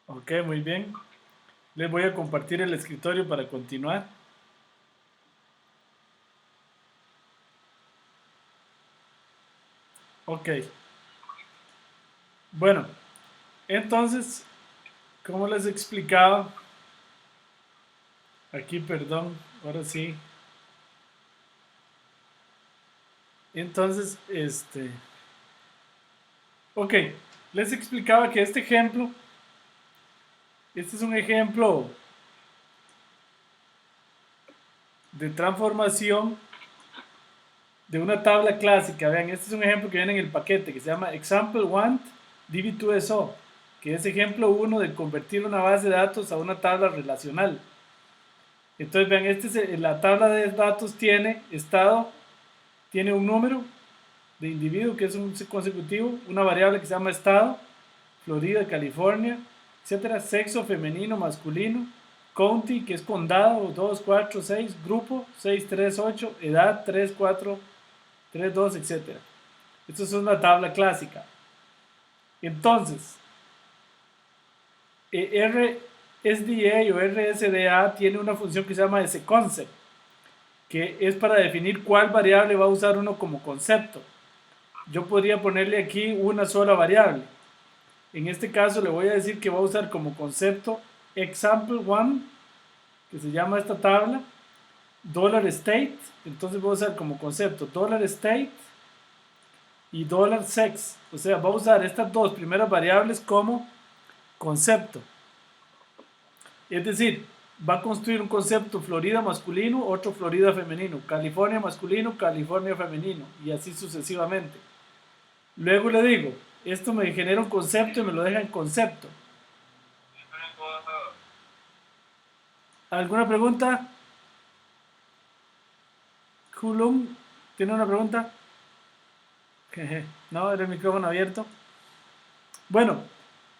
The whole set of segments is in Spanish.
Ok, muy bien. Les voy a compartir el escritorio para continuar. Ok. Bueno, entonces, como les explicaba, aquí, perdón, ahora sí. Entonces, ok, les explicaba que este es un ejemplo de transformación de una tabla clásica. Vean, este es un ejemplo que viene en el paquete que se llama Example 1 DB2SO, que es ejemplo 1 de convertir una base de datos a una tabla relacional. Entonces, vean, la tabla de datos tiene estado, tiene un número de individuo que es un consecutivo, una variable que se llama estado, Florida, California, etcétera, sexo femenino, masculino, county, que es condado, 2, 4, 6, grupo, 6, 3, 8, edad, 3, 4, 3, 2, etcétera. Esto es una tabla clásica. Entonces, RSDA o RSDA tiene una función que se llama sConcept, que es para definir cuál variable va a usar uno como concepto. Yo podría ponerle aquí una sola variable. En este caso le voy a decir que va a usar como concepto example1, que se llama esta tabla, $state, entonces voy a usar como concepto $state y $sex. O sea, va a usar estas dos primeras variables como concepto. Es decir, va a construir un concepto Florida masculino, otro Florida femenino, California masculino, California femenino, y así sucesivamente. Luego le digo, esto me genera un concepto y me lo deja en concepto. ¿Alguna pregunta? Kulum, ¿tiene una pregunta? No, era el micrófono abierto. Bueno,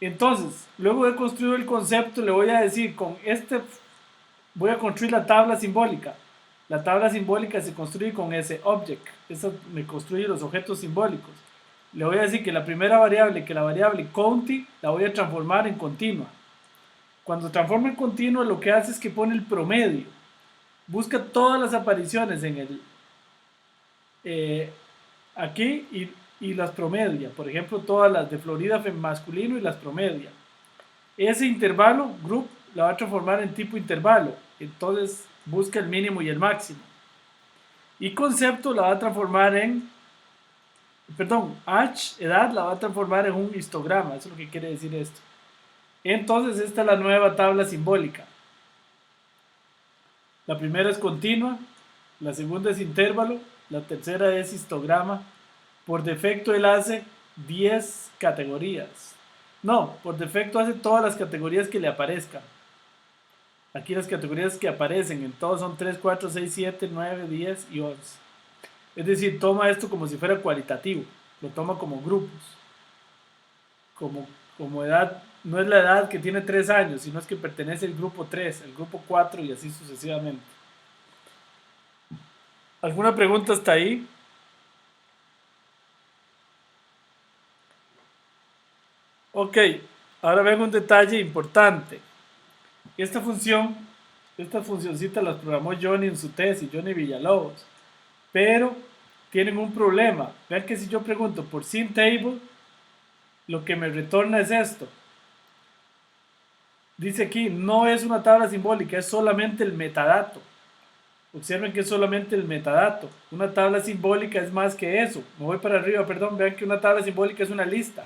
entonces, luego de construir el concepto, le voy a decir, voy a construir la tabla simbólica. La tabla simbólica se construye con ese object. Eso me construye los objetos simbólicos. Le voy a decir que la primera variable, que la variable county, la voy a transformar en continua. Cuando transforma en continua, lo que hace es que pone el promedio. Busca todas las apariciones en aquí y las promedia. Por ejemplo, todas las de Florida masculino y las promedia. Ese intervalo, group, la va a transformar en tipo intervalo. Entonces busca el mínimo y el máximo. Y concepto la va a transformar age, edad, la va a transformar en un histograma. Eso es lo que quiere decir esto. Entonces esta es la nueva tabla simbólica. La primera es continua, la segunda es intervalo, la tercera es histograma. Por defecto él hace 10 categorías. No, por defecto hace todas las categorías que le aparezcan. Aquí las categorías que aparecen en todos son 3, 4, 6, 7, 9, 10 y 11. Es decir, toma esto como si fuera cualitativo. Lo toma como grupos. Como, como edad, no es la edad que tiene 3 años, sino es que pertenece al grupo 3, el grupo 4 y así sucesivamente. ¿Alguna pregunta hasta ahí? Ok, ahora vengo un detalle importante. Esta función, esta funcioncita la programó Johnny en su tesis, Johnny Villalobos. Pero tienen un problema. Vean que si yo pregunto por SynTable, lo que me retorna es esto. Dice aquí, no es una tabla simbólica, es solamente el metadato. Observen que es solamente el metadato. Una tabla simbólica es más que eso. Me voy para arriba, perdón. Vean que una tabla simbólica es una lista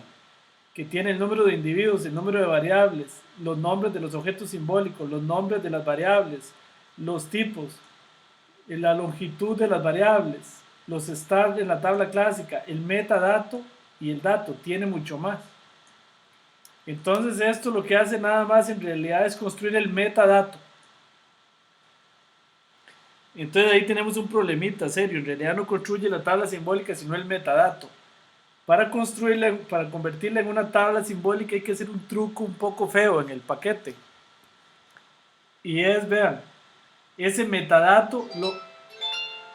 que tiene el número de individuos, el número de variables, los nombres de los objetos simbólicos, los nombres de las variables, los tipos, la longitud de las variables, los stars en la tabla clásica, el metadato y el dato. Tiene mucho más. Entonces esto lo que hace nada más en realidad es construir el metadato. Entonces ahí tenemos un problemita serio. En realidad no construye la tabla simbólica sino el metadato. Para construirla, para convertirla en una tabla simbólica hay que hacer un truco un poco feo en el paquete. Y es, vean, ese metadato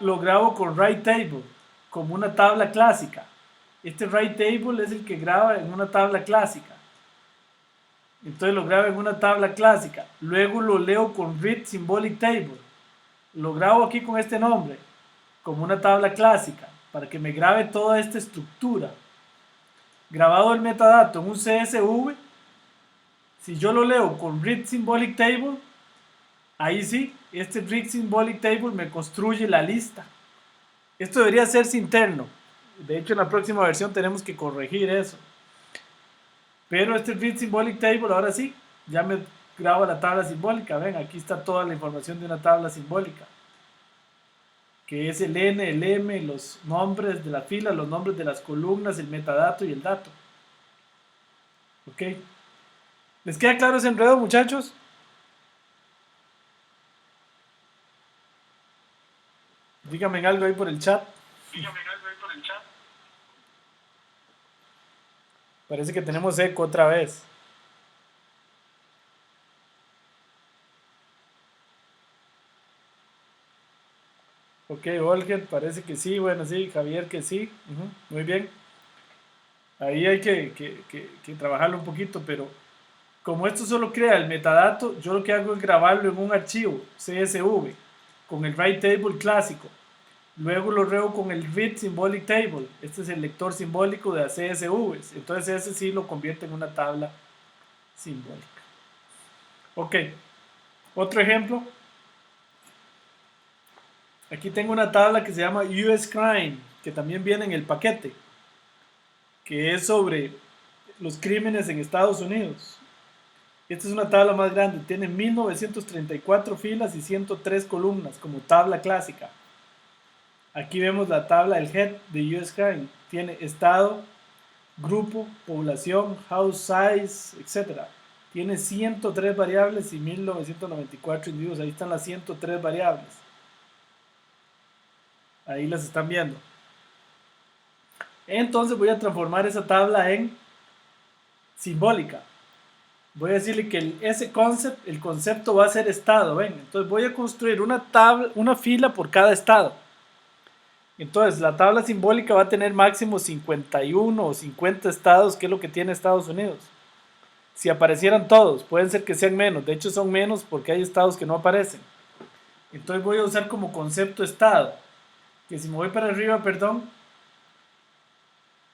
lo grabo con write table, como una tabla clásica. Este write table es el que graba en una tabla clásica. Entonces lo grabo en una tabla clásica. Luego lo leo con Read Symbolic Table. Lo grabo aquí con este nombre, como una tabla clásica, para que me grabe toda esta estructura. Grabado el metadato en un CSV, si yo lo leo con Read Symbolic Table, ahí sí, este Read Symbolic Table me construye la lista. Esto debería hacerse interno. De hecho, en la próxima versión tenemos que corregir eso. Pero este Read Symbolic Table, ahora sí, ya me graba la tabla simbólica. Ven, aquí está toda la información de una tabla simbólica. Que es el N, el M, los nombres de la fila, los nombres de las columnas, el metadato y el dato. ¿Ok? ¿Les queda claro ese enredo, muchachos? Díganme algo ahí por el chat. Parece que tenemos eco otra vez. Ok, Olger, parece que sí. Bueno, sí, Javier que sí. Muy bien. Ahí hay que trabajarlo un poquito, pero como esto solo crea el metadato, yo lo que hago es grabarlo en un archivo CSV con el write table clásico. Luego lo reo con el read symbolic table. Este es el lector simbólico de CSVs. Entonces ese sí lo convierte en una tabla simbólica. Ok, otro ejemplo. Aquí tengo una tabla que se llama US Crime, que también viene en el paquete, que es sobre los crímenes en Estados Unidos. Esta es una tabla más grande, tiene 1934 filas y 103 columnas como tabla clásica. Aquí vemos la tabla del head de US Crime. Tiene estado, grupo, población, house size, etc. Tiene 103 variables y 1994 individuos. Ahí están las 103 variables. Ahí las están viendo. Entonces voy a transformar esa tabla en simbólica. Voy a decirle que el concepto va a ser estado. ¿Ven? Entonces voy a construir una fila por cada estado. Entonces la tabla simbólica va a tener máximo 51 o 50 estados, que es lo que tiene Estados Unidos. Si aparecieran todos, pueden ser que sean menos. De hecho son menos porque hay estados que no aparecen. Entonces voy a usar como concepto estado. Que si me voy para arriba, perdón,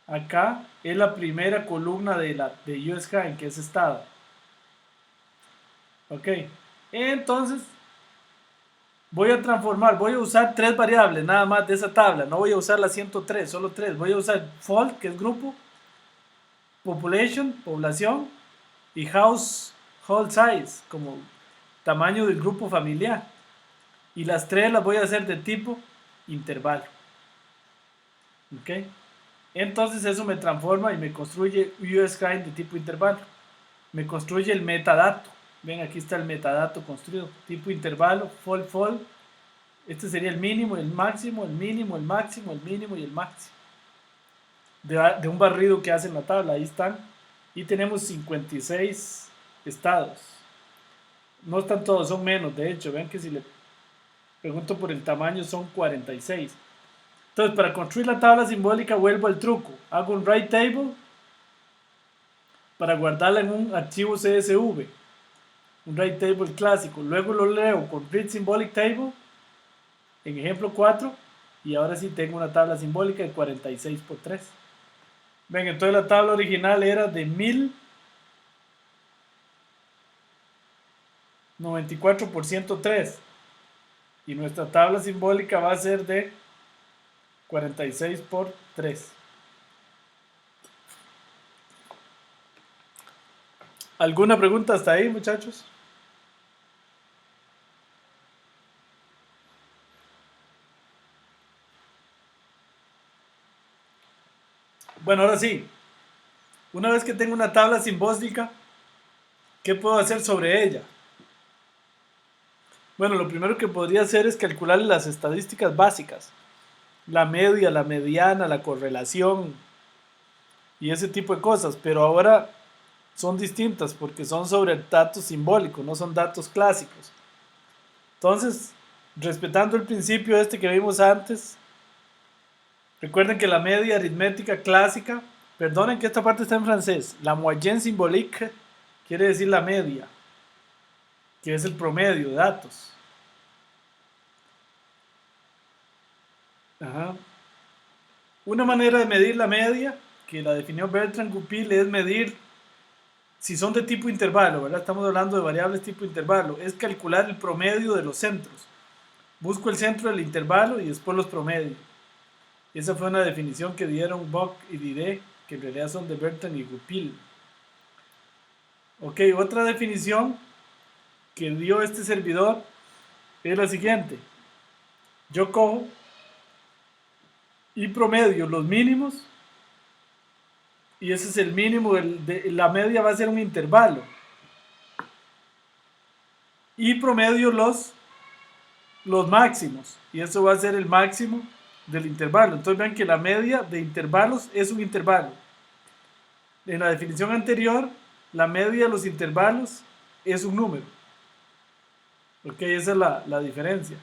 acá es la primera columna de US Crime, que es estado. Ok. Entonces voy a usar tres variables nada más de esa tabla. No voy a usar las 103, solo tres. Voy a usar fold, que es grupo, population, población, y household size, como tamaño del grupo familiar. Y las tres las voy a hacer de tipo intervalo. ¿Ok? Entonces eso me transforma y me construye US Crime de tipo intervalo. Me construye el metadato. Ven, aquí está el metadato construido. Tipo intervalo, fold. Este sería el mínimo, el máximo, el mínimo, el máximo, el mínimo y el máximo. De un barrido que hace en la tabla. Ahí están. Y tenemos 56 estados. No están todos, son menos. De hecho, ven que si le pregunto por el tamaño son 46. Entonces, para construir la tabla simbólica vuelvo al truco. Hago un write table para guardarla en un archivo CSV. Un write table clásico. Luego lo leo con read symbolic table en ejemplo 4. Y ahora sí tengo una tabla simbólica de 46 por 3. Ven, entonces la tabla original era de 1094 por 103. Y nuestra tabla simbólica va a ser de 46 por 3. ¿Alguna pregunta hasta ahí, muchachos? Bueno, ahora sí. Una vez que tengo una tabla simbólica, ¿qué puedo hacer sobre ella? Bueno, lo primero que podría hacer es calcular las estadísticas básicas. La media, la mediana, la correlación y ese tipo de cosas. Pero ahora son distintas porque son sobre datos simbólicos, no son datos clásicos. Entonces, respetando el principio este que vimos antes, recuerden que la media aritmética clásica, perdonen que esta parte está en francés, la moyenne symbolique, quiere decir la media, que es el promedio de datos. Ajá. Una manera de medir la media, que la definió Bertrand Goupil, es medir si son de tipo intervalo, ¿verdad? Estamos hablando de variables tipo intervalo. Es calcular el promedio de los centros. Busco el centro del intervalo y después los promedios. Esa fue una definición que dieron Bock y Didé, que en realidad son de Bertrand y Goupil. Ok, otra definición que dio este servidor es la siguiente. Yo cojo y promedio los mínimos, y ese es el mínimo, la media va a ser un intervalo. Y promedio los máximos, y eso va a ser el máximo del intervalo. Entonces vean que la media de intervalos es un intervalo. En la definición anterior, la media de los intervalos es un número. Ok, esa es la diferencia.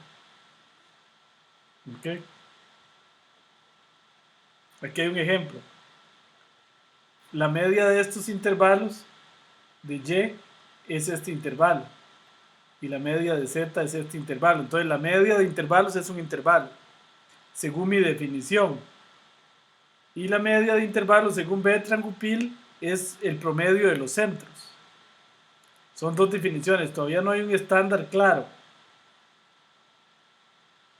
Ok. Aquí hay un ejemplo. La media de estos intervalos de Y es este intervalo. Y la media de Z es este intervalo. Entonces la media de intervalos es un intervalo, según mi definición. Y la media de intervalos, según Bertrand Goupil, es el promedio de los centros. Son dos definiciones, todavía no hay un estándar claro.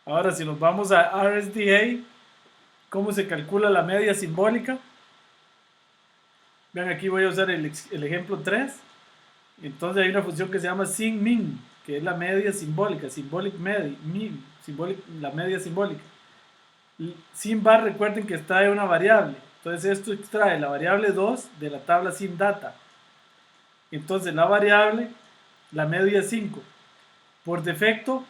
Ahora, si nos vamos a RSDA, ¿cómo se calcula la media simbólica? Vean, aquí voy a usar el ejemplo 3. Entonces hay una función que se llama SIN_min, que es la media simbólica, symbolic mean, la media simbólica. Sin bar, recuerden que está en una variable. Entonces esto extrae la variable 2 de la tabla sin data. Entonces la variable, la media es 5. Por defecto,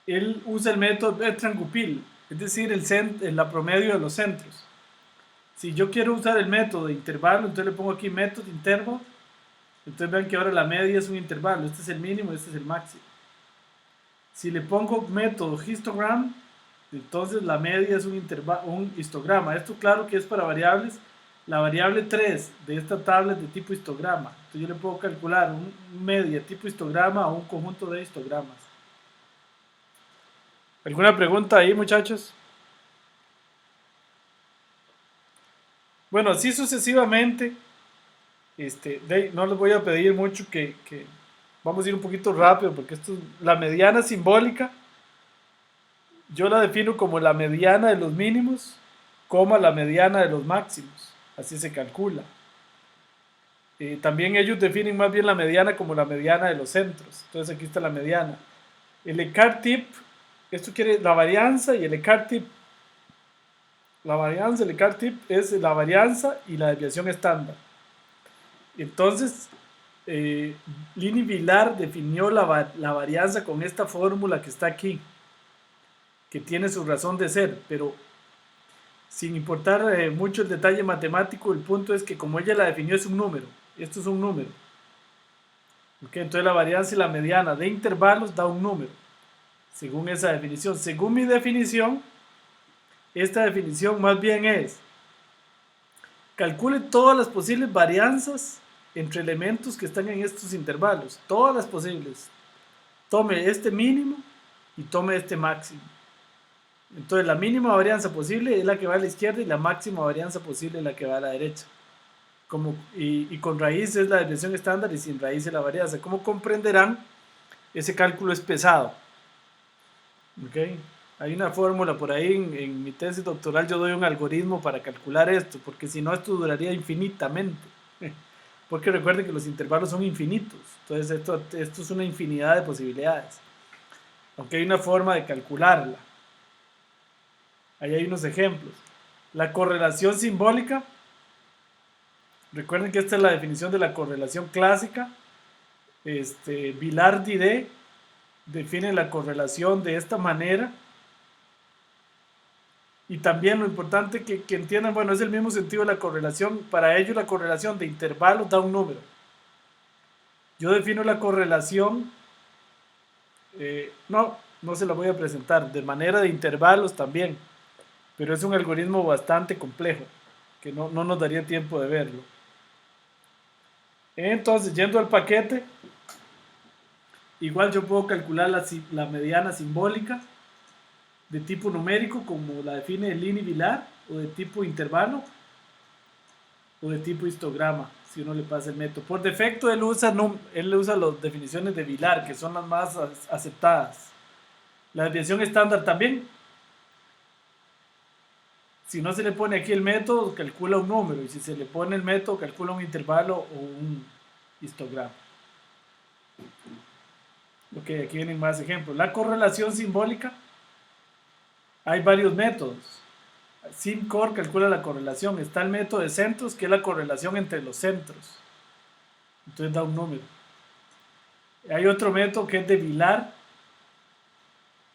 él usa el método Bertrand Goupil, es decir, la promedio de los centros. Si yo quiero usar el método de intervalo, entonces le pongo aquí método intervalo. Entonces vean que ahora la media es un intervalo. Este es el mínimo, este es el máximo. Si le pongo método histogram, entonces la media es un histograma. Esto claro que es para variables. La variable 3 de esta tabla es de tipo histograma. Entonces yo le puedo calcular un media tipo histograma o un conjunto de histogramas. ¿Alguna pregunta ahí, muchachos? Bueno, así sucesivamente. No les voy a pedir mucho que vamos a ir un poquito rápido porque la mediana simbólica. Yo la defino como la mediana de los mínimos, coma la mediana de los máximos. Así se calcula. También ellos definen más bien la mediana como la mediana de los centros. Entonces aquí está la mediana. El Eckart-Tip, esto quiere la varianza y el Eckart-Tip. La varianza, el Eckart-Tip es la varianza y la desviación estándar. Entonces, Lini Vilar definió la varianza con esta fórmula que está aquí, que tiene su razón de ser, pero sin importar mucho el detalle matemático, el punto es que como ella la definió es un número, esto es un número. ¿Okay? Entonces la varianza y la mediana de intervalos da un número, según esa definición. Según mi definición, esta definición más bien es, calcule todas las posibles varianzas entre elementos que están en estos intervalos, todas las posibles. Tome este mínimo y tome este máximo. Entonces la mínima varianza posible es la que va a la izquierda y la máxima varianza posible es la que va a la derecha. Y con raíz es la desviación estándar y sin raíz es la varianza. Como comprenderán, ese cálculo es pesado. ¿Okay? Hay una fórmula por ahí en mi tesis doctoral, yo doy un algoritmo para calcular esto, porque si no esto duraría infinitamente. Porque recuerden que los intervalos son infinitos, entonces esto es una infinidad de posibilidades. Aunque hay una forma de calcularla. Ahí hay unos ejemplos. La correlación simbólica. Recuerden que esta es la definición de la correlación clásica. Villard-Didé define la correlación de esta manera. Y también lo importante que entiendan, bueno, es el mismo sentido de la correlación. Para ellos la correlación de intervalos da un número. Yo defino la correlación, no se la voy a presentar, de manera de intervalos también. Pero es un algoritmo bastante complejo, que no nos daría tiempo de verlo. Entonces, yendo al paquete, igual yo puedo calcular la mediana simbólica de tipo numérico, como la define Lini Vilar, o de tipo intervalo, o de tipo histograma, si uno le pasa el método. Por defecto, él usa las definiciones de Vilar, que son las más aceptadas. La desviación estándar también. Si no se le pone aquí el método, calcula un número, y si se le pone el método, calcula un intervalo o un histograma. Ok, aquí vienen más ejemplos. La correlación simbólica, hay varios métodos. SimCore calcula la correlación. Está el método de centros, que es la correlación entre los centros. Entonces da un número. Hay otro método que es de Vilar,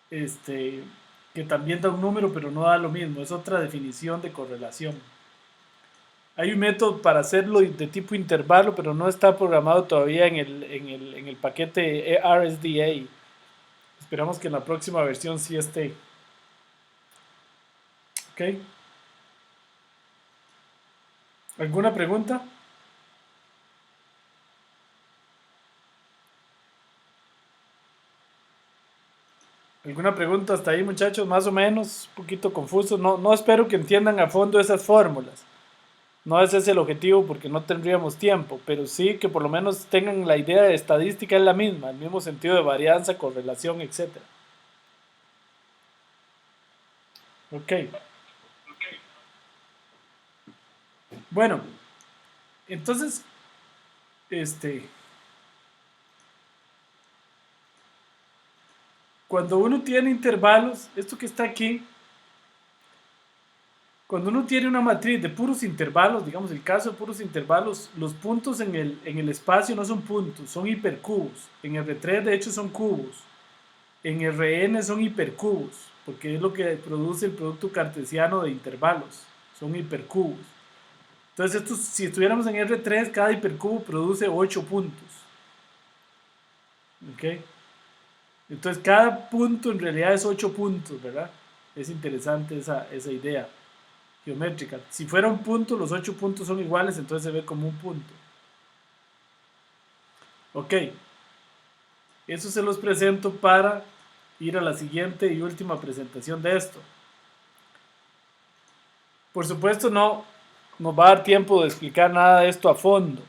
que también da un número, pero no da lo mismo. Es otra definición de correlación. Hay un método para hacerlo de tipo intervalo, pero no está programado todavía en el paquete RSDA. Esperamos que en la próxima versión sí esté. ¿Ok? ¿Alguna pregunta? ¿Alguna pregunta hasta ahí, muchachos? Más o menos, un poquito confuso. No, no espero que entiendan a fondo esas fórmulas. No ese es el objetivo porque no tendríamos tiempo, pero sí que por lo menos tengan la idea de estadística es la misma, el mismo sentido de varianza, correlación, etc. Ok. Bueno, entonces, este, cuando uno tiene intervalos, esto que está aquí, cuando uno tiene una matriz de puros intervalos, digamos el caso de puros intervalos, los puntos en el espacio no son puntos, son hipercubos. En R3 de hecho son cubos. En Rn son hipercubos, porque es lo que produce el producto cartesiano de intervalos. Son hipercubos. Entonces, si estuviéramos en R3, cada hipercubo produce 8 puntos. ¿Ok? Entonces, cada punto en realidad es 8 puntos, ¿verdad? Es interesante esa idea geométrica. Si fuera un punto, los 8 puntos son iguales, entonces se ve como un punto. Ok. Eso se los presento para ir a la siguiente y última presentación de esto. Por supuesto, no nos va a dar tiempo de explicar nada de esto a fondo,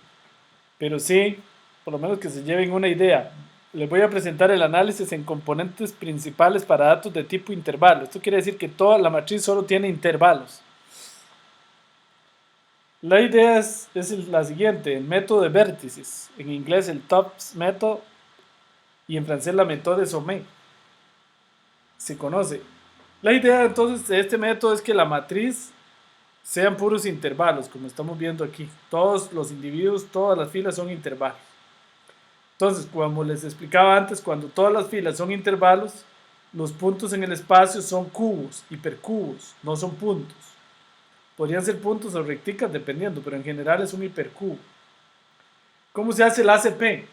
pero sí, por lo menos que se lleven una idea. Les voy a presentar el análisis en componentes principales para datos de tipo intervalo. Esto quiere decir que toda la matriz solo tiene intervalos. La idea es la siguiente: el método de vértices, en inglés el TOPS method y en francés la méthode de Sommet, se conoce. La idea entonces de este método es que la matriz sean puros intervalos, como estamos viendo aquí. Todos los individuos, todas las filas son intervalos. Entonces, como les explicaba antes, cuando todas las filas son intervalos, los puntos en el espacio son cubos, hipercubos, no son puntos. Podrían ser puntos o recticas dependiendo, pero en general es un hipercubo. ¿Cómo se hace el ACP?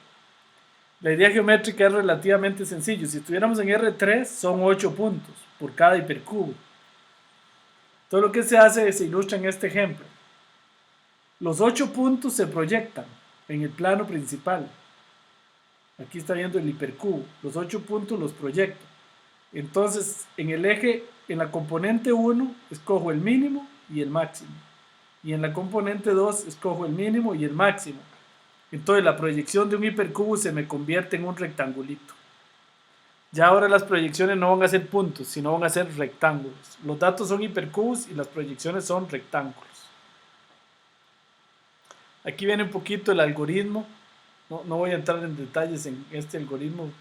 La idea geométrica es relativamente sencillo. Si estuviéramos en R3, son 8 puntos por cada hipercubo. Todo lo que se hace se ilustra en este ejemplo. Los 8 puntos se proyectan en el plano principal. Aquí está viendo el hipercubo. Los 8 puntos los proyecto. Entonces, en el eje, en la componente 1, escojo el mínimo y el máximo. Y en la componente 2, escojo el mínimo y el máximo. Entonces, la proyección de un hipercubo se me convierte en un rectangulito. Ya ahora las proyecciones no van a ser puntos, sino van a ser rectángulos. Los datos son hipercubos y las proyecciones son rectángulos. Aquí viene un poquito el algoritmo. No voy a entrar en detalles en este algoritmo.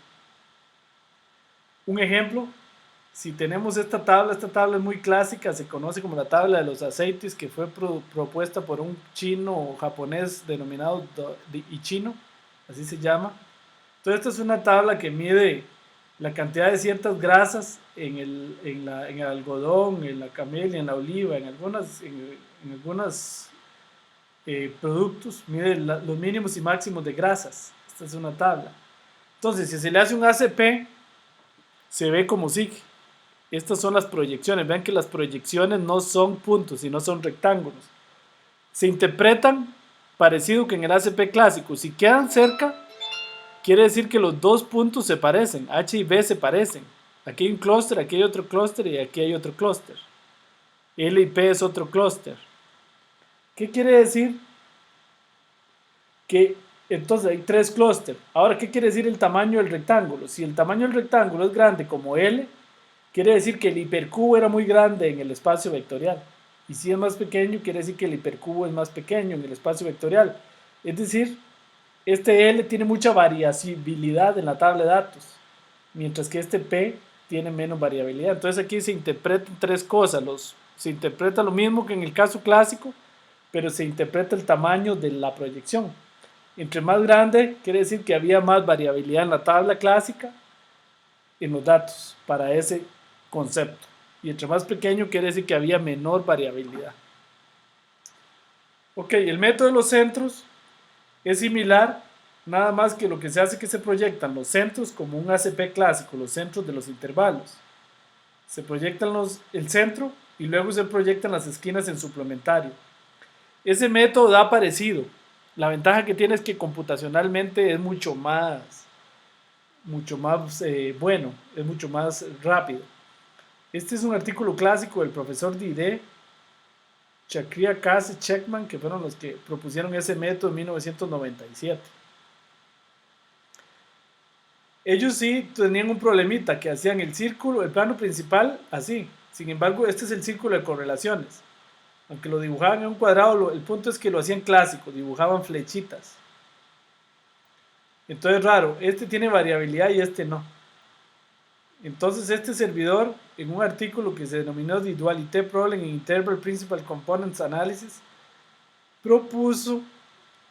Un ejemplo, si tenemos esta tabla es muy clásica, se conoce como la tabla de los aceites, que fue propuesta por un chino o japonés denominado Ichino, así se llama. Entonces esta es una tabla que mide la cantidad de ciertas grasas en el algodón, en la camelia, en la oliva, en algunos productos, mide los mínimos y máximos de grasas. Esta es una tabla. Entonces, si se le hace un ACP, se ve como sigue. Estas son las proyecciones. Vean que las proyecciones no son puntos, sino son rectángulos. Se interpretan parecido que en el ACP clásico. Si quedan cerca, quiere decir que los dos puntos se parecen, H y B se parecen. Aquí hay un clúster, aquí hay otro clúster y aquí hay otro clúster. L y P es otro clúster. ¿Qué quiere decir? Que entonces hay tres clústeres. Ahora, ¿qué quiere decir el tamaño del rectángulo? Si el tamaño del rectángulo es grande como L, quiere decir que el hipercubo era muy grande en el espacio vectorial. Y si es más pequeño, quiere decir que el hipercubo es más pequeño en el espacio vectorial. Es decir, este L tiene mucha variabilidad en la tabla de datos, mientras que este P tiene menos variabilidad. Entonces aquí se interpretan tres cosas. Se interpreta lo mismo que en el caso clásico, pero se interpreta el tamaño de la proyección. Entre más grande, quiere decir que había más variabilidad en la tabla clásica, en los datos, para ese concepto. Y entre más pequeño, quiere decir que había menor variabilidad. Ok, el método de los centros es similar, nada más que lo que se hace es que se proyectan los centros como un ACP clásico, los centros de los intervalos. Se proyectan el centro y luego se proyectan las esquinas en suplementario. Ese método da parecido. La ventaja que tiene es que computacionalmente es mucho más bueno, es mucho más rápido. Este es un artículo clásico del profesor Didé, Chakria, Kass y Checkman, que fueron los que propusieron ese método en 1997. Ellos sí tenían un problemita, que hacían el círculo, el plano principal, así. Sin embargo, este es el círculo de correlaciones. Aunque lo dibujaban en un cuadrado, el punto es que lo hacían clásico, dibujaban flechitas. Entonces, raro, este tiene variabilidad y este no. Entonces, este servidor, en un artículo que se denominó The Dualité Problem in Interval Principal Components Analysis, propuso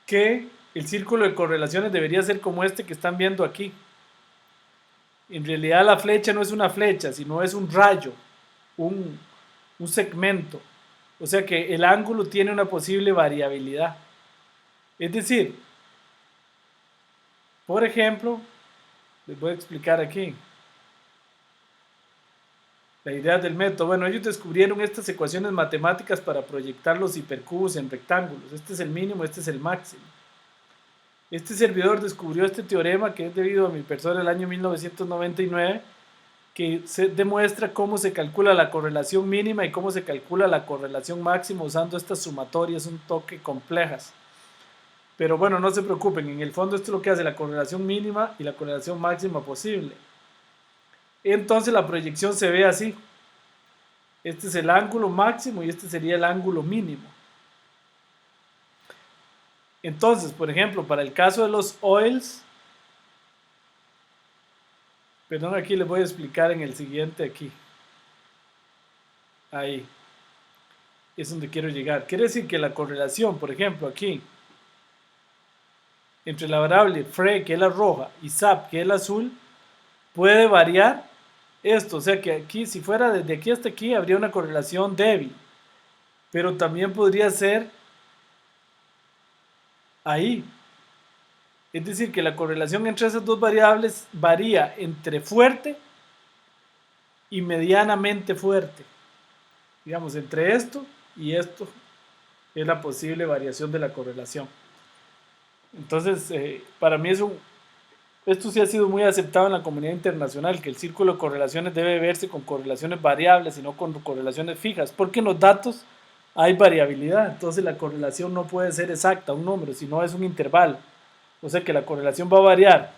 que el círculo de correlaciones debería ser como este que están viendo aquí. En realidad la flecha no es una flecha, sino es un rayo, un segmento. O sea que el ángulo tiene una posible variabilidad. Es decir, por ejemplo, les voy a explicar aquí la idea del método. Bueno, ellos descubrieron estas ecuaciones matemáticas para proyectar los hipercubos en rectángulos. Este es el mínimo, este es el máximo. Este servidor descubrió este teorema, que es debido a mi persona en el año 1999, que se demuestra cómo se calcula la correlación mínima y cómo se calcula la correlación máxima usando estas sumatorias un toque complejas. Pero bueno, no se preocupen, en el fondo esto es lo que hace la correlación mínima y la correlación máxima posible. Entonces la proyección se ve así. Este es el ángulo máximo y este sería el ángulo mínimo. Entonces, por ejemplo, para el caso de los oils, perdón, aquí les voy a explicar en el siguiente aquí. Ahí. Es donde quiero llegar. Quiere decir que la correlación, por ejemplo, aquí, entre la variable Fre, que es la roja, y Sap, que es la azul, puede variar esto. O sea que aquí, si fuera desde aquí hasta aquí, habría una correlación débil. Pero también podría ser ahí. Es decir, que la correlación entre esas dos variables varía entre fuerte y medianamente fuerte. Digamos, entre esto y esto es la posible variación de la correlación. Entonces, para mí esto sí ha sido muy aceptado en la comunidad internacional, que el círculo de correlaciones debe verse con correlaciones variables y no con correlaciones fijas, porque en los datos hay variabilidad. Entonces la correlación no puede ser exacta, un número, sino es un intervalo. O sea que la correlación va a variar.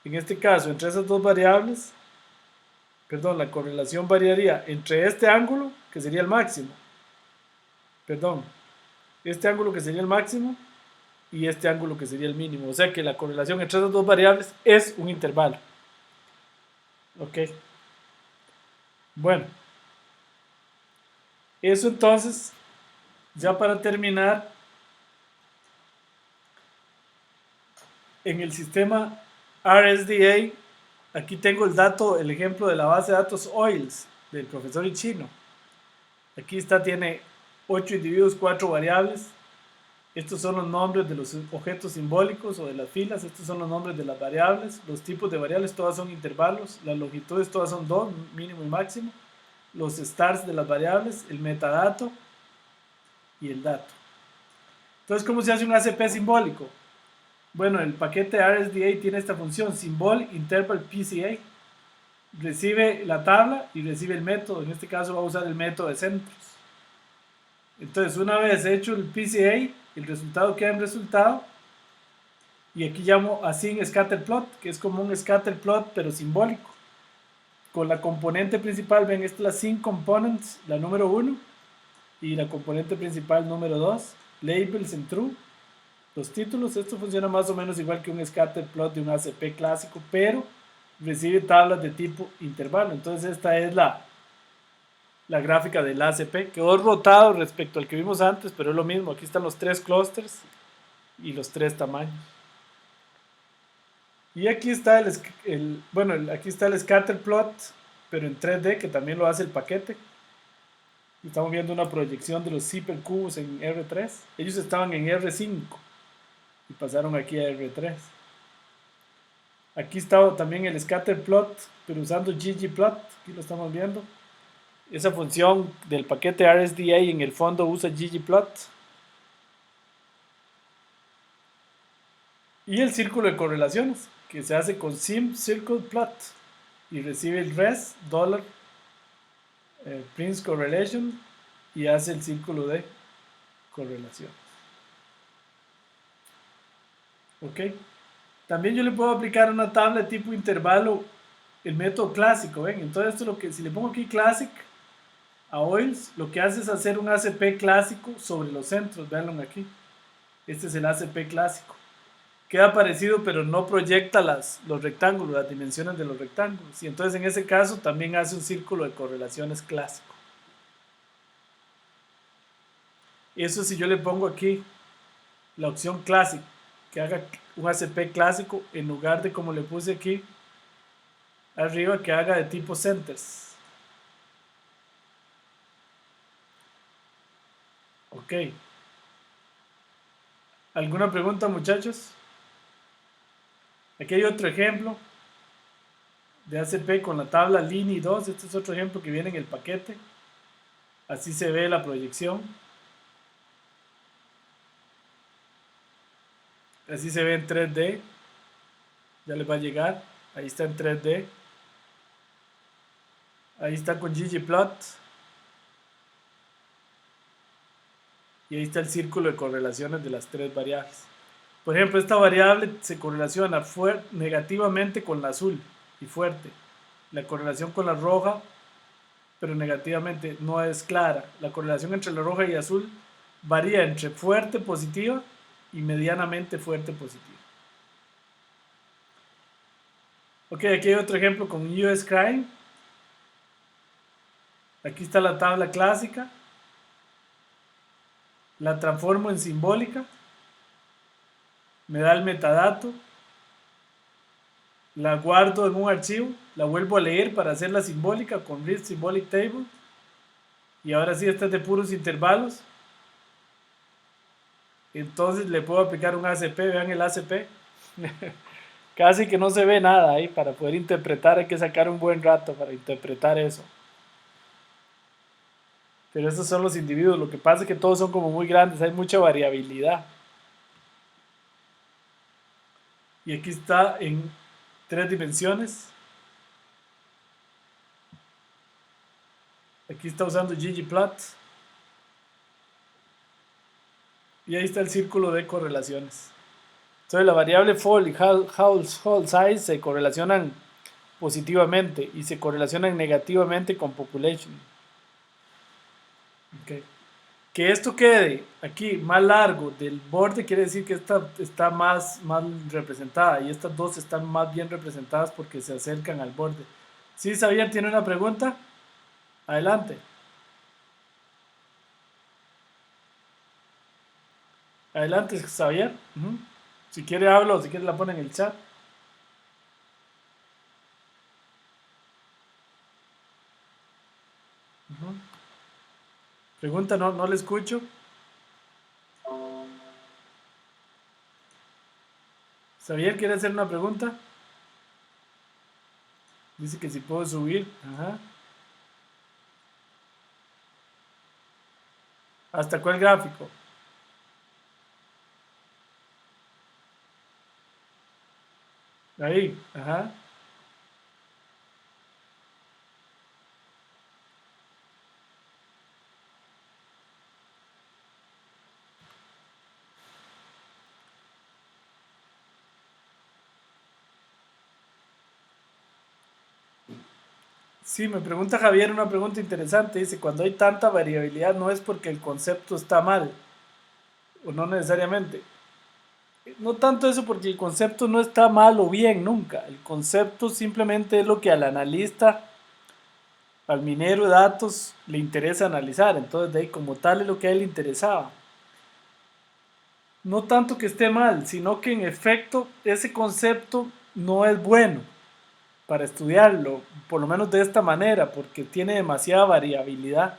En este caso, entre esas dos variables, la correlación variaría entre este ángulo, que sería el máximo, este ángulo que sería el máximo, y este ángulo que sería el mínimo. O sea que la correlación entre esas dos variables es un intervalo. Ok. Bueno. Eso entonces, ya para terminar, en el sistema RSDA, aquí tengo el ejemplo de la base de datos OILS del profesor Ichino. Aquí tiene 8 individuos, 4 variables. Estos son los nombres de los objetos simbólicos o de las filas. Estos son los nombres de las variables. Los tipos de variables, todas son intervalos. Las longitudes, todas son 2, mínimo y máximo. Los stars de las variables, el metadato y el dato. Entonces, ¿cómo se hace un ACP simbólico? Bueno, el paquete RSDA tiene esta función, Symbol Interval PCA. Recibe la tabla y recibe el método. En este caso va a usar el método de centros. Entonces, una vez hecho el PCA, el resultado queda en resultado. Y aquí llamo async scatter plot, que es como un scatter plot pero simbólico. Con la componente principal, ven, esta es la sync components, la número 1, y la componente principal número 2, labels en true. Los títulos, esto funciona más o menos igual que un scatter plot de un ACP clásico, pero recibe tablas de tipo intervalo. Entonces esta es la gráfica del ACP. Quedó rotado respecto al que vimos antes, pero es lo mismo. Aquí están los 3 clusters y los 3 tamaños. Y aquí está aquí está el scatter plot, pero en 3D, que también lo hace el paquete. Estamos viendo una proyección de los hipercubos en R3. Ellos estaban en R5 y pasaron aquí a R3. Aquí está también el scatter plot, pero usando ggplot. Aquí lo estamos viendo. Esa función del paquete RSDA en el fondo usa ggplot. Y el círculo de correlaciones, que se hace con sim circle plot y recibe el res dollar prints correlation y hace el círculo de correlación. Ok. También yo le puedo aplicar una tabla de tipo intervalo, el método clásico, ¿ven? Entonces esto es lo que, si le pongo aquí classic a oils, lo que hace es hacer un ACP clásico sobre los centros, véanlo aquí. Este es el ACP clásico. Queda parecido, pero no proyecta los rectángulos, las dimensiones de los rectángulos. Y entonces en ese caso también hace un círculo de correlaciones clásico. Eso si yo le pongo aquí la opción Classic, que haga un ACP clásico, en lugar de como le puse aquí arriba, que haga de tipo centers. Ok. ¿Alguna pregunta, muchachos? Aquí hay otro ejemplo de ACP con la tabla LINI 2. Este es otro ejemplo que viene en el paquete. Así se ve la proyección. Así se ve en 3D. Ya les va a llegar. Ahí está en 3D. Ahí está con ggplot. Y ahí está el círculo de correlaciones de las 3 variables. Por ejemplo, esta variable se correlaciona negativamente con la azul y fuerte. La correlación con la roja, pero negativamente, no es clara. La correlación entre la roja y azul varía entre fuerte positiva y medianamente fuerte positiva. Ok, aquí hay otro ejemplo con US Crime. Aquí está la tabla clásica. La transformo en simbólica. Me da el metadato. La guardo en un archivo. La vuelvo a leer para hacerla simbólica con read symbolic table. Y ahora sí, esta es de puros intervalos. Entonces le puedo aplicar un ACP. Vean el ACP. Casi que no se ve nada ahí. Para poder interpretar hay que sacar un buen rato para interpretar eso. Pero estos son los individuos. Lo que pasa es que todos son como muy grandes. Hay mucha variabilidad. Y aquí está en 3 dimensiones. Aquí está usando ggplot. Y ahí está el círculo de correlaciones. Entonces la variable fall y household size se correlacionan positivamente y se correlacionan negativamente con population. Okay. Que esto quede aquí más largo del borde quiere decir que esta está más representada y estas dos están más bien representadas porque se acercan al borde. ¿Sí, Xavier tiene una pregunta? Adelante. Adelante, Xavier. Si quiere hablo o si quiere la pone en el chat. Pregunta, no le escucho. Xavier, ¿quiere hacer una pregunta? Dice que si puedo subir. Ajá. ¿Hasta cuál gráfico? Ahí, ajá. Sí, me pregunta Javier una pregunta interesante. Dice, cuando hay tanta variabilidad no es porque el concepto está mal, o no necesariamente. No tanto eso porque el concepto no está mal o bien nunca. El concepto simplemente es lo que al analista, al minero de datos, le interesa analizar. Entonces, de ahí como tal es lo que a él le interesaba. No tanto que esté mal, sino que en efecto ese concepto no es bueno para estudiarlo, por lo menos de esta manera, porque tiene demasiada variabilidad.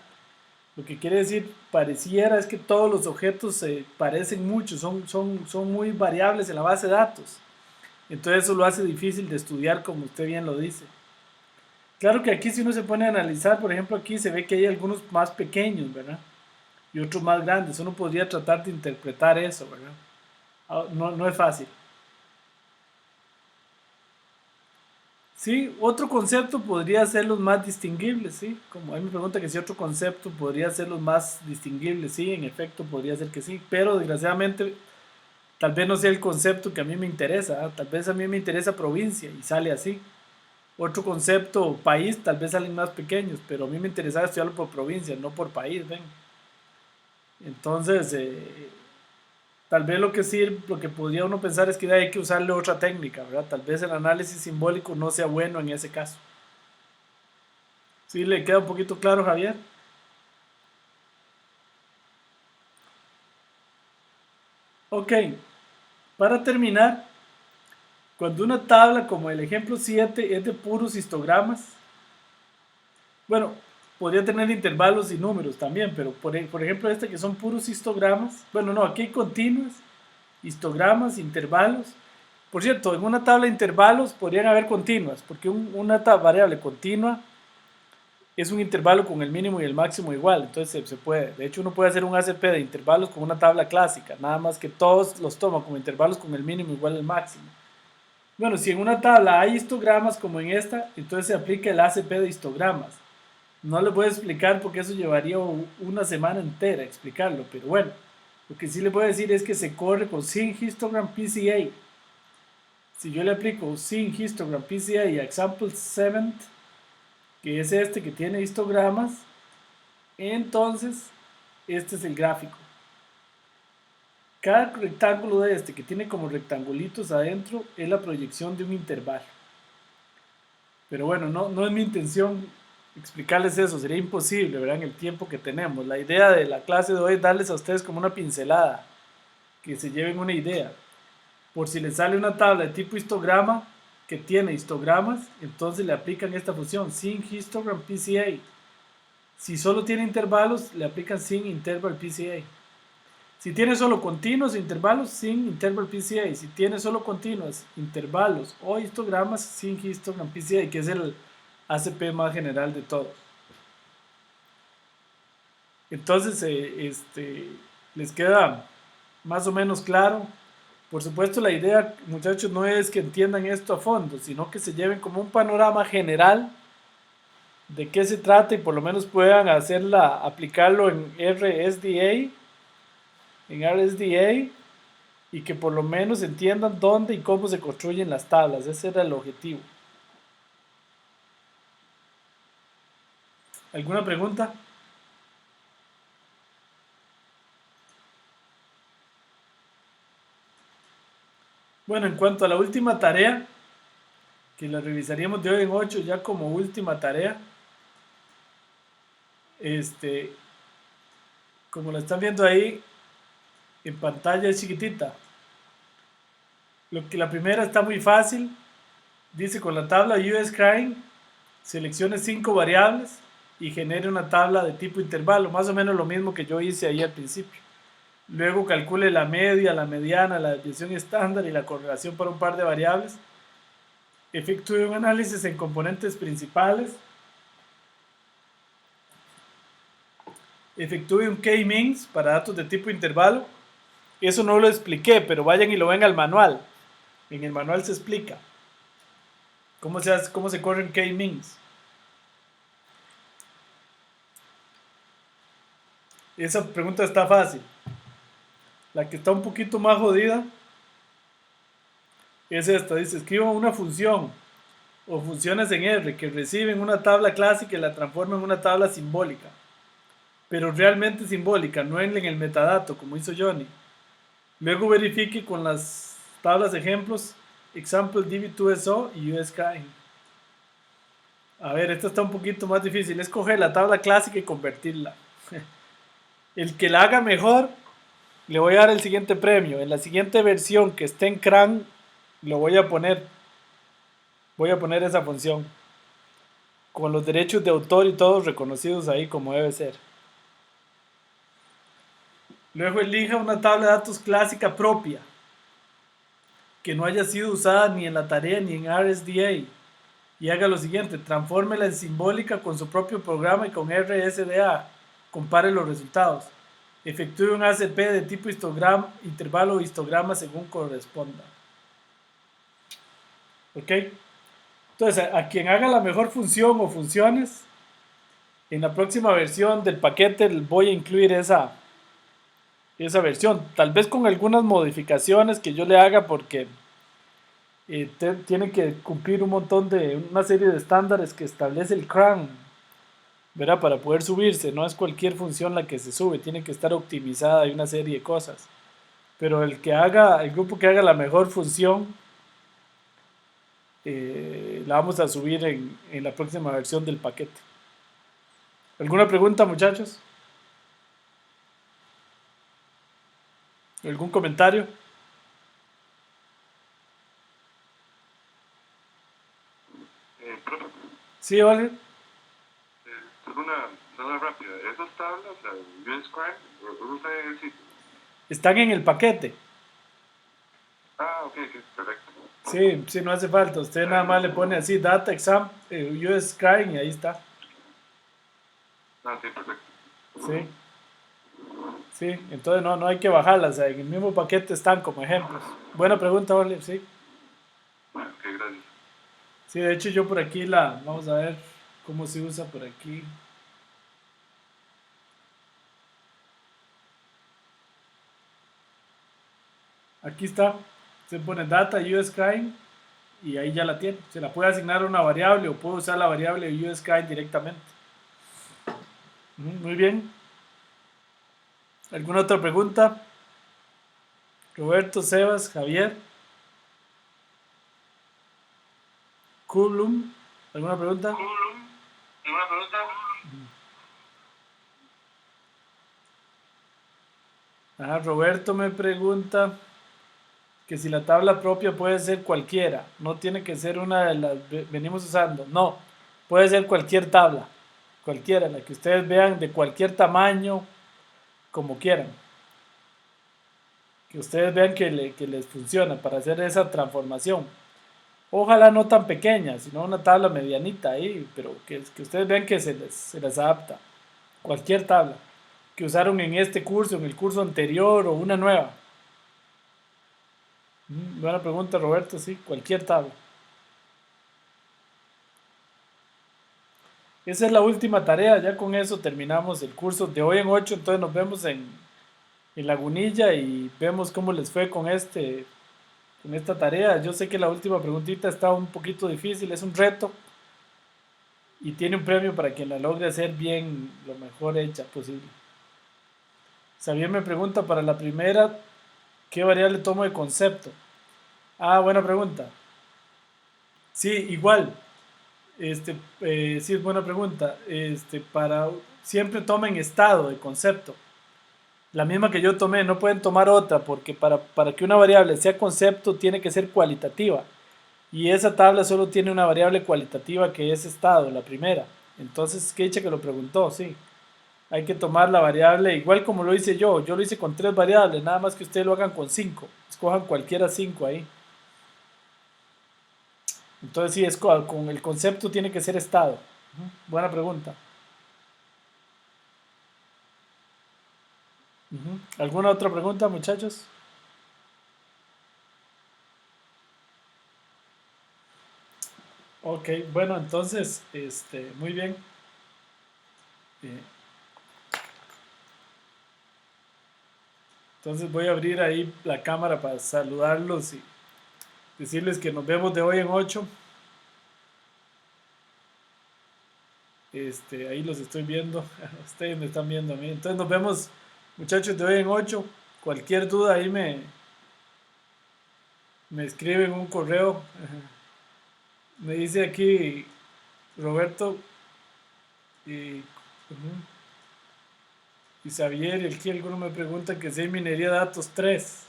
Lo que quiere decir, pareciera es que todos los objetos se parecen mucho, son muy variables en la base de datos. Entonces eso lo hace difícil de estudiar, como usted bien lo dice. Claro que aquí si uno se pone a analizar, por ejemplo, aquí se ve que hay algunos más pequeños, ¿verdad? Y otros más grandes. Uno podría tratar de interpretar eso, ¿verdad? No, no es fácil. Sí, otro concepto podría ser los más distinguibles, sí. Como él me pregunta que si otro concepto podría ser los más distinguibles, sí, en efecto podría ser que sí, pero desgraciadamente tal vez no sea el concepto que a mí me interesa, ¿ah? Tal vez a mí me interesa provincia y sale así. Otro concepto, país, tal vez salen más pequeños, pero a mí me interesaba estudiarlo por provincia, no por país, ven. Entonces, tal vez lo que sí, lo que podría uno pensar es que hay que usarle otra técnica, ¿verdad? Tal vez el análisis simbólico no sea bueno en ese caso. ¿Sí le queda un poquito claro, Javier? Ok, para terminar, cuando una tabla como el ejemplo 7 es de puros histogramas, bueno, podría tener intervalos y números también, pero por ejemplo este que son puros histogramas, bueno, no, aquí hay continuas, histogramas, intervalos. Por cierto, en una tabla de intervalos podrían haber continuas, porque una variable continua es un intervalo con el mínimo y el máximo igual, entonces se puede. De hecho, uno puede hacer un ACP de intervalos con una tabla clásica, nada más que todos los toma como intervalos con el mínimo igual al máximo. Bueno, si en una tabla hay histogramas como en esta, entonces se aplica el ACP de histogramas. No les voy a explicar porque eso llevaría una semana entera explicarlo, pero bueno, lo que sí le puedo decir es que se corre con sin histogram PCA. Si yo le aplico sin histogram PCA a example 7, que es este que tiene histogramas, entonces este es el gráfico. Cada rectángulo de este que tiene como rectangulitos adentro es la proyección de un intervalo. Pero bueno, no es mi intención explicarles eso, sería imposible, ¿verdad? En el tiempo que tenemos. La idea de la clase de hoy es darles a ustedes como una pincelada, que se lleven una idea. Por si les sale una tabla de tipo histograma que tiene histogramas, entonces le aplican esta función, sin histogram PCA. Si solo tiene intervalos, le aplican sin interval PCA. Si tiene solo continuos e intervalos, sin interval PCA. Si tiene solo continuos, intervalos o histogramas, sin histogram PCA, que es el ACP más general de todos. Entonces, les queda más o menos claro. Por supuesto, la idea, muchachos, no es que entiendan esto a fondo, sino que se lleven como un panorama general de qué se trata y por lo menos puedan aplicarlo en RSDA, y que por lo menos entiendan dónde y cómo se construyen las tablas. Ese era el objetivo. ¿Alguna pregunta? Bueno, en cuanto a la última tarea, que la revisaríamos de hoy en 8 ya como última tarea, este, como la están viendo ahí en pantalla es chiquitita. La primera está muy fácil. Dice con la tabla US Crime, seleccione 5 variables y genere una tabla de tipo intervalo, más o menos lo mismo que yo hice ahí al principio. Luego calcule la media, la mediana, la desviación estándar y la correlación para un par de variables. Efectúe un análisis en componentes principales. Efectúe un K-means para datos de tipo intervalo. Eso no lo expliqué, pero vayan y lo ven al manual. En el manual se explica. cómo se corren K-means? Esa pregunta está fácil. La que está un poquito más jodida es esta. Dice, escriba una función o funciones en R que reciben una tabla clásica y la transforman en una tabla simbólica, pero realmente simbólica, no en el metadato como hizo Johnny. Luego verifique con las tablas ejemplos example db2so y USKIN. A ver, esta está un poquito más difícil. Es coger la tabla clásica y convertirla. El que la haga mejor, le voy a dar el siguiente premio. En la siguiente versión que esté en CRAN, lo voy a poner. Voy a poner esa función. Con los derechos de autor y todos reconocidos ahí como debe ser. Luego elija una tabla de datos clásica propia, que no haya sido usada ni en la tarea ni en RSDA. Y haga lo siguiente, transfórmela en simbólica con su propio programa y con RSDA. Compare los resultados. Efectúe un ACP de tipo histograma, intervalo o histograma según corresponda. ¿Ok? Entonces, a quien haga la mejor función o funciones, en la próxima versión del paquete voy a incluir esa versión. Tal vez con algunas modificaciones que yo le haga porque tiene que cumplir una serie de estándares que establece el CRAN, ¿verdad? Para poder subirse. No es cualquier función la que se sube, tiene que estar optimizada y una serie de cosas. Pero el grupo que haga la mejor función, la vamos a subir en la próxima versión del paquete. ¿Alguna pregunta, muchachos? ¿Algún comentario? Profe, Sí, vale. solo una duda rápida. ¿Esas tablas, US Crime, o están en el sitio? Están en el paquete. Ah, ok, perfecto. Sí, sí, no hace falta. Usted nada más le pone así, data exam, US Crime y ahí está. Ah, sí, perfecto. Sí, sí. Entonces no hay que bajarlas. En el mismo paquete están como ejemplos. Buena pregunta, Oliver, sí. Ok, gracias. Sí, de hecho yo por aquí vamos a ver cómo se usa por aquí. Aquí está. Se pone data USKine y ahí ya la tiene. Se la puede asignar a una variable o puede usar la variable USKine directamente. Muy bien. ¿Alguna otra pregunta? Roberto, Sebas, Javier, Kulum. ¿Alguna pregunta? ¿Alguna pregunta? Ajá, Roberto me pregunta que si la tabla propia puede ser cualquiera, no tiene que ser una de las que venimos usando, no, puede ser cualquier tabla, cualquiera, la que ustedes vean de cualquier tamaño, como quieran, que ustedes vean que les funciona para hacer esa transformación. Ojalá no tan pequeña, sino una tabla medianita ahí, pero que ustedes vean que se les adapta. Cualquier tabla que usaron en este curso, en el curso anterior o una nueva. Buena pregunta, Roberto, sí, cualquier tabla. Esa es la última tarea, ya con eso terminamos el curso de hoy en 8, entonces nos vemos en Lagunilla y vemos cómo les fue con esta tarea. Yo sé que la última preguntita está un poquito difícil, es un reto y tiene un premio para quien la logre hacer bien, lo mejor hecha posible. Xavier me pregunta para la primera, ¿qué variable tomo de concepto? Ah, buena pregunta. Sí, igual. Sí, es buena pregunta. Siempre tomen estado de concepto. La misma que yo tomé, no pueden tomar otra porque para que una variable sea concepto tiene que ser cualitativa. Y esa tabla solo tiene una variable cualitativa que es estado, la primera. Entonces, qué dicha que lo preguntó, sí. Hay que tomar la variable igual como lo hice yo. Yo lo hice con 3 variables, nada más que ustedes lo hagan con 5. Escojan cualquiera 5 ahí. Entonces, sí, con el concepto tiene que ser estado. Buena pregunta. ¿Alguna otra pregunta, muchachos? Ok, bueno, entonces, muy bien. Eh, entonces voy a abrir ahí la cámara para saludarlos y decirles que nos vemos de hoy en 8. Ahí los estoy viendo. Ustedes me están viendo a mí. Entonces nos vemos, muchachos, de hoy en 8. Cualquier duda ahí me escriben un correo. Me dice aquí Roberto y, ujú, y Xavier, y aquí alguno me pregunta que si hay minería de datos 3.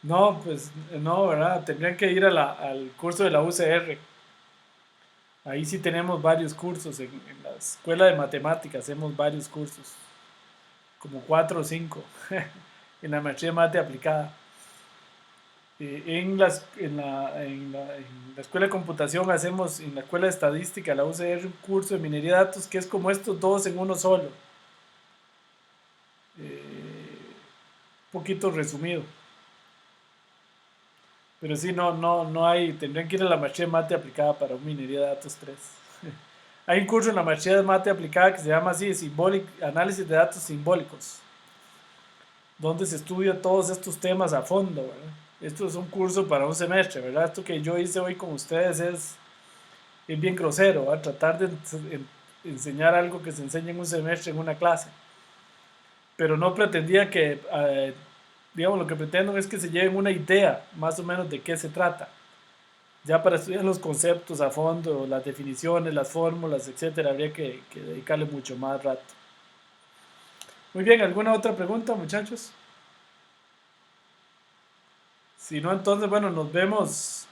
No, pues no, ¿verdad? Tendrían que ir al curso de la UCR. Ahí sí tenemos varios cursos. En la escuela de matemáticas hacemos varios cursos, como 4 o 5, en la maestría de mate aplicada. En la escuela de computación hacemos, en la escuela de estadística, la UCR, un curso de minería de datos que es como estos dos en uno solo. Un poquito resumido. Pero sí, no hay, tendrían que ir a la maestría de mate aplicada para un minería de datos 3. Hay un curso en la maestría de mate aplicada que se llama así, análisis de datos simbólicos, donde se estudia todos estos temas a fondo, ¿verdad? Esto es un curso para un semestre, ¿verdad? Esto que yo hice hoy con ustedes es bien grosero, ¿verdad? Tratar de enseñar algo que se enseña en un semestre en una clase. Pero no pretendía que, digamos, lo que pretendo es que se lleven una idea más o menos de qué se trata. Ya para estudiar los conceptos a fondo, las definiciones, las fórmulas, etcétera, habría que dedicarle mucho más rato. Muy bien, ¿alguna otra pregunta, muchachos? Si no, entonces, bueno, nos vemos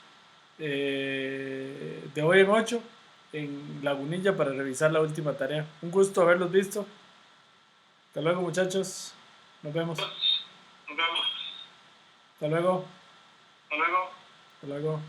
de hoy en 8 en Lagunilla para revisar la última tarea. Un gusto haberlos visto. Hasta luego, muchachos. Nos vemos. Nos vemos. Hasta luego. Hasta luego. Hasta luego.